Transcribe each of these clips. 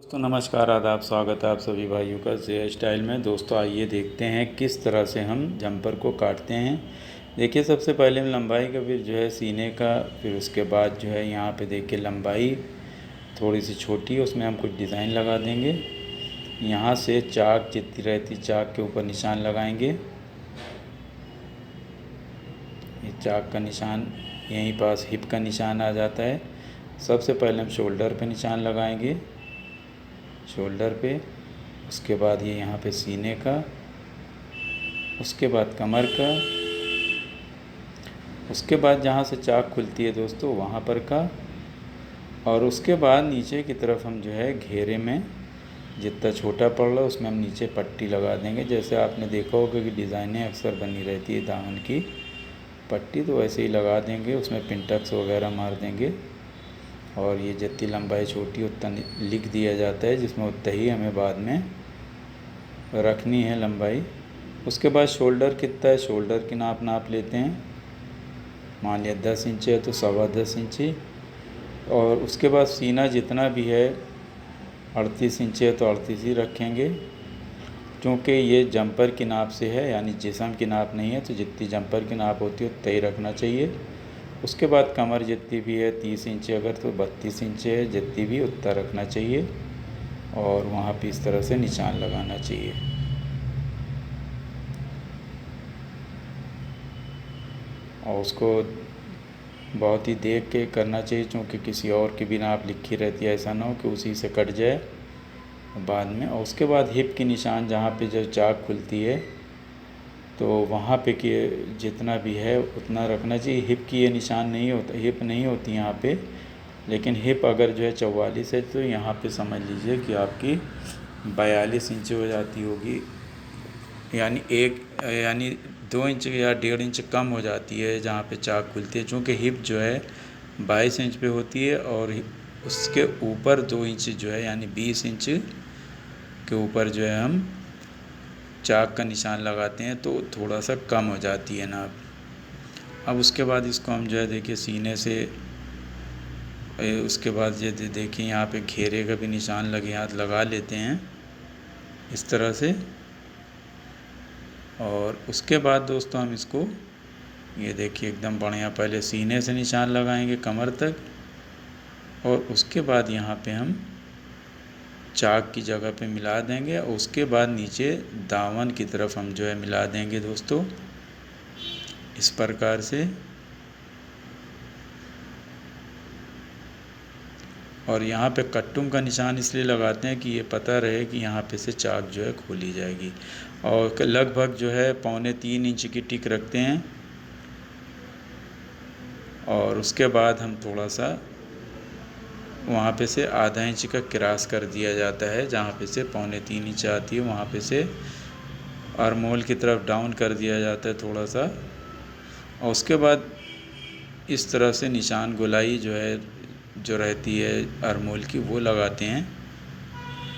दोस्तों नमस्कार, आदाब, स्वागत है आप सभी भाइयों का जे स्टाइल में। दोस्तों आइए देखते हैं किस तरह से हम जंपर को काटते हैं। देखिए, सबसे पहले हम लंबाई का, फिर जो है सीने का, फिर उसके बाद जो है यहाँ पे देखिए लंबाई थोड़ी सी छोटी है, उसमें हम कुछ डिज़ाइन लगा देंगे। यहाँ से चाक जितनी रहती चाक के ऊपर निशान लगाएंगे। ये चाक का निशान यहीं पास हिप का निशान आ जाता है। सबसे पहले हम शोल्डर पे निशान लगाएंगे, शोल्डर पे। उसके बाद ये यहाँ पे सीने का, उसके बाद कमर का, उसके बाद जहाँ से चाक खुलती है दोस्तों वहाँ पर का, और उसके बाद नीचे की तरफ हम जो है घेरे में जितना छोटा पड़ रहा है उसमें हम नीचे पट्टी लगा देंगे। जैसे आपने देखा होगा कि डिज़ाइनें अक्सर बनी रहती है दामन की पट्टी, तो वैसे ही लगा देंगे, उसमें पिंटक्स वगैरह मार देंगे। और ये जितनी लंबाई छोटी उतना लिख दिया जाता है, जिसमें उतना ही हमें बाद में रखनी है लंबाई। उसके बाद शोल्डर कितना है, शोल्डर की नाप लेते हैं। मान लिया 10 इंच है तो 10.25 इंची। और उसके बाद सीना जितना भी है 38 इंच है तो 38 ही रखेंगे, क्योंकि ये जंपर की नाप से है, यानी जिस्म की नाप नहीं है। तो जितनी जंपर की नाप होती है उतना ही रखना चाहिए। उसके बाद कमर जितनी भी है 30 इंच अगर तो 32 इंच है, जितनी भी उतना रखना चाहिए। और वहाँ पे इस तरह से निशान लगाना चाहिए। और उसको बहुत ही देख के करना चाहिए, क्योंकि किसी और की भी नाप लिखी रहती है, ऐसा ना हो कि उसी से कट जाए बाद में। और उसके बाद हिप की निशान, जहाँ पे जो चाक खुलती है तो वहाँ पे कि जितना भी है उतना रखना चाहिए। हिप की ये निशान नहीं होता, हिप नहीं होती यहाँ पे, लेकिन हिप अगर जो है 44 है तो यहाँ पे समझ लीजिए कि आपकी 42 इंच हो जाती होगी, यानी 2 इंच या 1.5 इंच कम हो जाती है जहाँ पे चाक खुलती है। चूँकि हिप जो है 22 इंच पे होती है और उसके ऊपर 2 इंच जो है यानी 20 इंच के ऊपर जो है हम चाक का निशान लगाते हैं, तो थोड़ा सा कम हो जाती है नाप। अब उसके बाद इसको हम जो है देखिए सीने से, उसके बाद ये देखिए यहाँ पे घेरे का भी निशान लगे हाथ लगा लेते हैं इस तरह से। और उसके बाद दोस्तों हम इसको ये देखिए एकदम बढ़िया, पहले सीने से निशान लगाएंगे कमर तक, और उसके बाद यहाँ पे हम चाक की जगह पे मिला देंगे। और उसके बाद नीचे दामन की तरफ हम जो है मिला देंगे दोस्तों, इस प्रकार से। और यहाँ पे कट्टुम का निशान इसलिए लगाते हैं कि ये पता रहे कि यहाँ पे से चाक जो है खोली जाएगी। और लगभग जो है 2.25 इंच की टिक रखते हैं। और उसके बाद हम थोड़ा सा वहाँ पे से आधा इंच का क्रॉस कर दिया जाता है, जहाँ पे से 2.25 इंच आती है वहाँ पे से आर्महोल की तरफ डाउन कर दिया जाता है थोड़ा सा। और उसके बाद इस तरह से निशान गोलाई जो रहती है आर्महोल की वो लगाते हैं।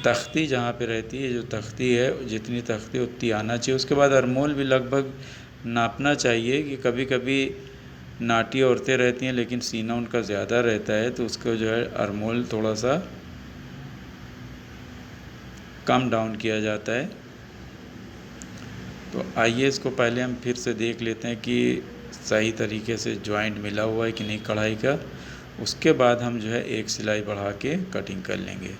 तख्ती जहाँ पे रहती है, जो तख्ती है जितनी तख्ती उतनी आना चाहिए। उसके बाद आर्महोल भी लगभग नापना चाहिए, कि कभी कभी नाटी औरतें रहती हैं लेकिन सीना उनका ज़्यादा रहता है, तो उसको जो है आर्महोल थोड़ा सा कम डाउन किया जाता है। तो आइए इसको पहले हम फिर से देख लेते हैं कि सही तरीके से जॉइंट मिला हुआ है कि नहीं कढ़ाई का। उसके बाद हम जो है एक सिलाई बढ़ा के कटिंग कर लेंगे।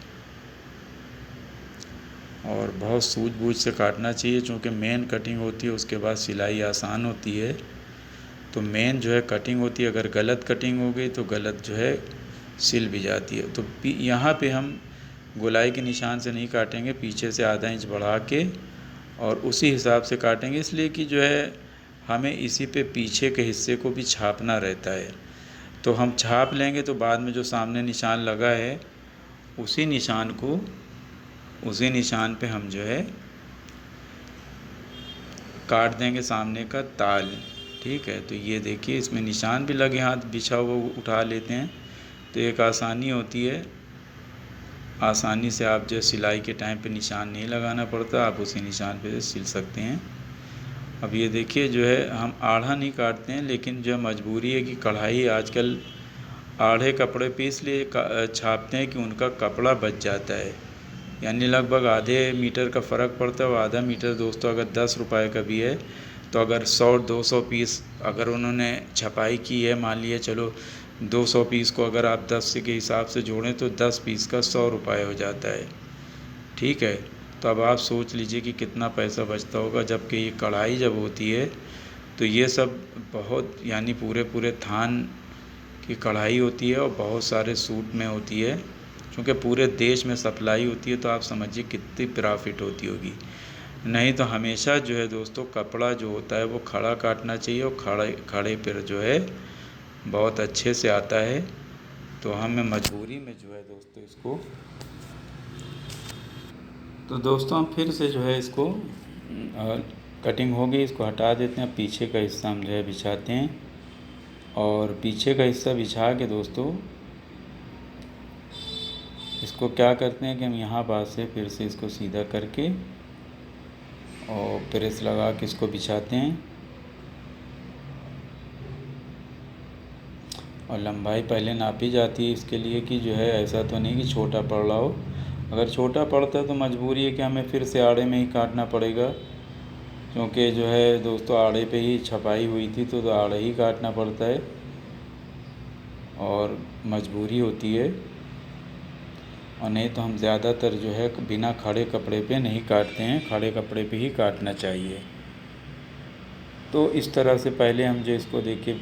और बहुत सूझबूझ से काटना चाहिए, क्योंकि मेन कटिंग होती है, उसके बाद सिलाई आसान होती है। तो मेन जो है कटिंग होती है, अगर गलत कटिंग हो गई तो गलत जो है सिल भी जाती है। तो यहाँ पे हम गोलाई के निशान से नहीं काटेंगे, पीछे से आधा इंच बढ़ा के और उसी हिसाब से काटेंगे, इसलिए कि जो है हमें इसी पे पीछे के हिस्से को भी छापना रहता है। तो हम छाप लेंगे तो बाद में जो सामने निशान लगा है उसी निशान पे हम जो है काट देंगे सामने का ताल। ठीक है, तो ये देखिए इसमें निशान भी लगे, हाथ बिछा हुआ उठा लेते हैं, तो एक आसानी होती है। आसानी से आप जो सिलाई के टाइम पे निशान नहीं लगाना पड़ता, आप उसी निशान पे सिल सकते हैं। अब ये देखिए जो है हम आढ़ा नहीं काटते हैं, लेकिन जो मजबूरी है कि कढ़ाई आजकल आढ़े कपड़े पे इसलिए छापते हैं कि उनका कपड़ा बच जाता है। यानी लगभग आधे मीटर का फ़र्क पड़ता है। और आधा मीटर दोस्तों अगर 10 रुपये का भी है तो अगर 100-200 पीस अगर उन्होंने छपाई की है, मान लिया चलो 200 पीस को अगर आप 10 के हिसाब से जोड़ें तो 10 पीस का 100 रुपये हो जाता है। ठीक है, तो अब आप सोच लीजिए कि कितना पैसा बचता होगा। जबकि ये कढ़ाई जब होती है तो ये सब बहुत यानी पूरे पूरे थान की कढ़ाई होती है और बहुत सारे सूट में होती है, क्योंकि पूरे देश में सप्लाई होती है। तो आप समझिए कितनी प्रॉफिट होती होगी। नहीं तो हमेशा जो है दोस्तों कपड़ा जो होता है वो खड़ा काटना चाहिए, और खड़े पर जो है बहुत अच्छे से आता है। तो हमें मजबूरी में जो है दोस्तों इसको, तो दोस्तों हम फिर से जो है इसको कटिंग होगी, इसको हटा देते हैं। पीछे का हिस्सा हम जो है बिछाते हैं, और पीछे का हिस्सा बिछा के दोस्तों इसको क्या करते हैं कि हम यहाँ बात से फिर से इसको सीधा करके और प्रेस लगा के इसको बिछाते हैं। और लंबाई पहले नापी जाती है इसके लिए कि जो है ऐसा तो नहीं कि छोटा पड़ रहा हो। अगर छोटा पड़ता है तो मजबूरी है कि हमें फिर से आड़े में ही काटना पड़ेगा, क्योंकि जो है दोस्तों आड़े पे ही छपाई हुई थी तो आड़े ही काटना पड़ता है और मजबूरी होती है। और नहीं तो हम ज़्यादातर जो है बिना खड़े कपड़े पे नहीं काटते हैं, खड़े कपड़े पे ही काटना चाहिए। तो इस तरह से पहले हम जो इसको देखिए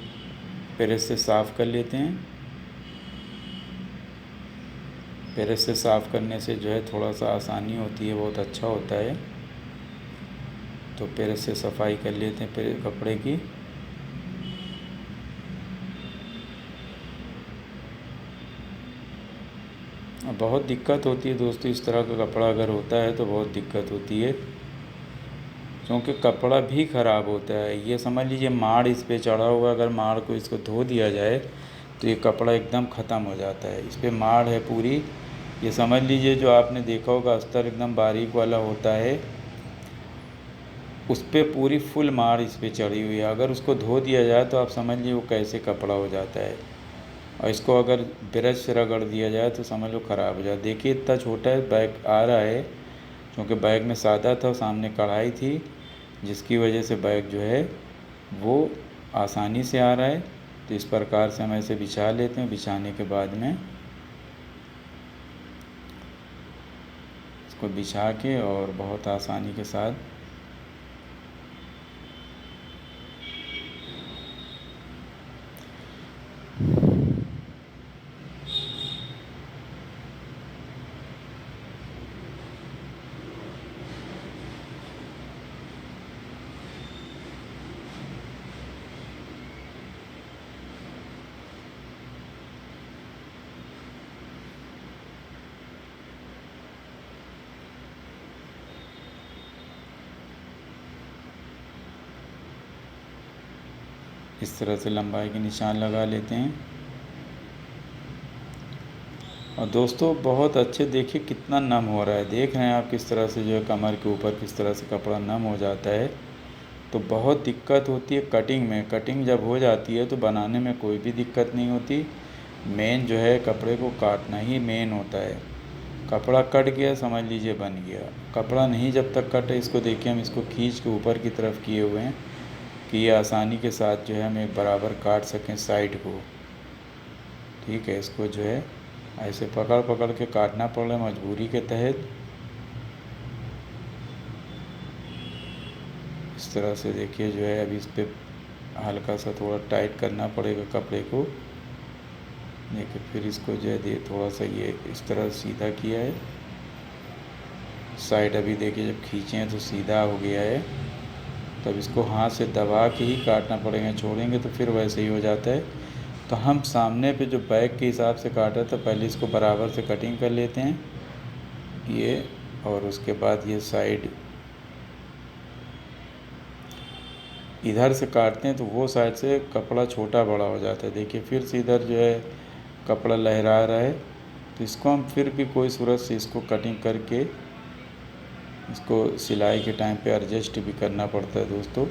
प्रेस से साफ़ कर लेते हैं। प्रेस से साफ़ करने से जो है थोड़ा सा आसानी होती है, बहुत अच्छा होता है। तो प्रेस से सफाई कर लेते हैं कपड़े की। बहुत दिक्कत होती है दोस्तों, इस तरह का कपड़ा अगर होता है तो बहुत दिक्कत होती है, क्योंकि कपड़ा भी ख़राब होता है। ये समझ लीजिए माड़ इस पे चढ़ा हुआ, अगर माड़ को इसको धो दिया जाए तो ये कपड़ा एकदम ख़त्म हो जाता है। इस पे माड़ है पूरी, ये समझ लीजिए जो आपने देखा होगा अस्तर एकदम बारीक वाला होता है, उस पर पूरी फुल माड़ इस पे चढ़ी हुई है। अगर उसको धो दिया जाए तो आप समझ लीजिए वो कैसे कपड़ा हो जाता है। और इसको अगर ब्रश से रगड़ दिया जाए तो समझ लो ख़राब हो जाए। देखिए इतना छोटा है बैग आ रहा है, क्योंकि बैग में सादा था, सामने कढ़ाई थी, जिसकी वजह से बैग जो है वो आसानी से आ रहा है। तो इस प्रकार से हम ऐसे बिछा लेते हैं। बिछाने के बाद में इसको बिछा के और बहुत आसानी के साथ इस तरह से लंबाई के निशान लगा लेते हैं। और दोस्तों बहुत अच्छे, देखिए कितना नम हो रहा है, देख रहे हैं आप किस तरह से जो है कमर के ऊपर किस तरह से कपड़ा नम हो जाता है। तो बहुत दिक्कत होती है कटिंग में। कटिंग जब हो जाती है तो बनाने में कोई भी दिक्कत नहीं होती। मेन जो है कपड़े को काटना ही मेन होता है। कपड़ा कट गया समझ लीजिए बन गया। कपड़ा नहीं जब तक कटे, इसको देखिए हम इसको खींच के ऊपर की तरफ किए हुए हैं कि ये आसानी के साथ जो है हम एक बराबर काट सकें साइड को। ठीक है, इसको जो है ऐसे पकड़ पकड़ के काटना पड़ रहा है मजबूरी के तहत। इस तरह से देखिए जो है अभी इस पर हल्का सा थोड़ा टाइट करना पड़ेगा कपड़े को। देखिए फिर इसको जो है थोड़ा सा ये इस तरह सीधा किया है। साइड अभी देखिए जब खींचे हैं तो सीधा हो गया है। तब इसको हाथ से दबा के ही काटना पड़ेगा, छोड़ेंगे तो फिर वैसे ही हो जाता है। तो हम सामने पे जो बैक के हिसाब से काटा था, पहले इसको बराबर से कटिंग कर लेते हैं ये, और उसके बाद ये साइड इधर से काटते हैं तो वो साइड से कपड़ा छोटा बड़ा हो जाता है। देखिए फिर से इधर जो है कपड़ा लहरा रहा है, तो इसको हम फिर भी कोई सूरत से इसको कटिंग करके इसको सिलाई के टाइम पे एडजस्ट भी करना पड़ता है दोस्तों।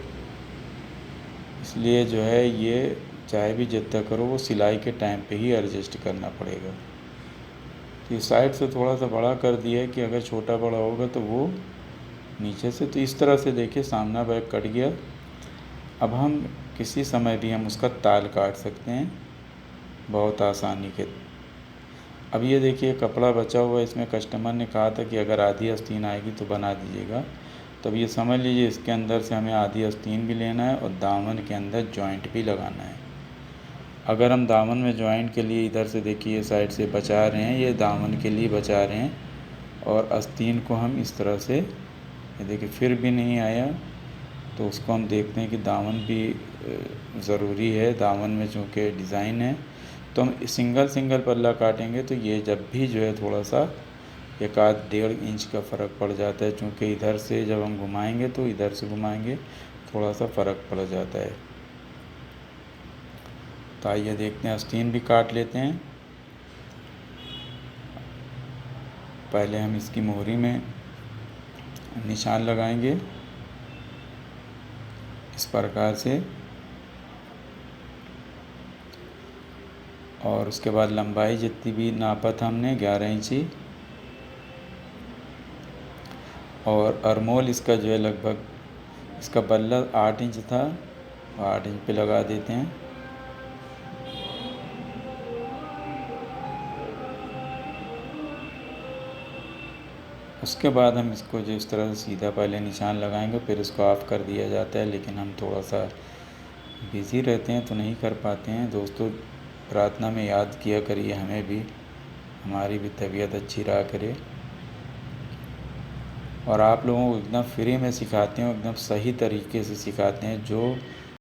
इसलिए जो है ये चाहे भी जितना करो वो सिलाई के टाइम पे ही एडजस्ट करना पड़ेगा। ये साइड से थोड़ा सा बड़ा कर दिया है कि अगर छोटा बड़ा होगा तो वो नीचे से, तो इस तरह से देखिए सामना बैग कट गया। अब हम किसी समय भी हम उसका ताल काट सकते हैं बहुत आसानी के। अब ये देखिए कपड़ा बचा हुआ है, इसमें कस्टमर ने कहा था कि अगर आधी आस्तीन आएगी तो बना दीजिएगा। तो अब ये समझ लीजिए इसके अंदर से हमें आधी आस्तीन भी लेना है और दामन के अंदर जॉइंट भी लगाना है। अगर हम दामन में जॉइंट के लिए इधर से देखिए ये साइड से बचा रहे हैं, ये दामन के लिए बचा रहे हैं, और आस्तीन को हम इस तरह से, ये देखिए फिर भी नहीं आया, तो उसको हम देखते हैं कि दामन भी ज़रूरी है। दामन में चूँकि डिज़ाइन है तो हम सिंगल सिंगल पल्ला काटेंगे, तो ये जब भी जो है थोड़ा सा 1-1.5 इंच का फ़र्क पड़ जाता है, चूँकि इधर से जब हम घुमाएंगे तो इधर से घुमाएंगे थोड़ा सा फ़र्क पड़ जाता है। तो आइए देखते हैं, आस्तीन भी काट लेते हैं। पहले हम इसकी मोहरी में निशान लगाएंगे इस प्रकार से, और उसके बाद लंबाई जितनी भी नापा था हमने 11 इंची, और अरमोल इसका जो है लगभग, इसका बल्ला 8 इंच था, 8 इंच पे लगा देते हैं। उसके बाद हम इसको जो इस तरह से सीधा पहले निशान लगाएंगे, फिर इसको ऑफ़ कर दिया जाता है, लेकिन हम थोड़ा सा बिज़ी रहते हैं तो नहीं कर पाते हैं। दोस्तों प्रार्थना में याद किया करिए हमें भी, हमारी भी तबीयत अच्छी रहा करे, और आप लोगों को एकदम फ्री में सिखाते हैं, एकदम सही तरीके से सिखाते हैं, जो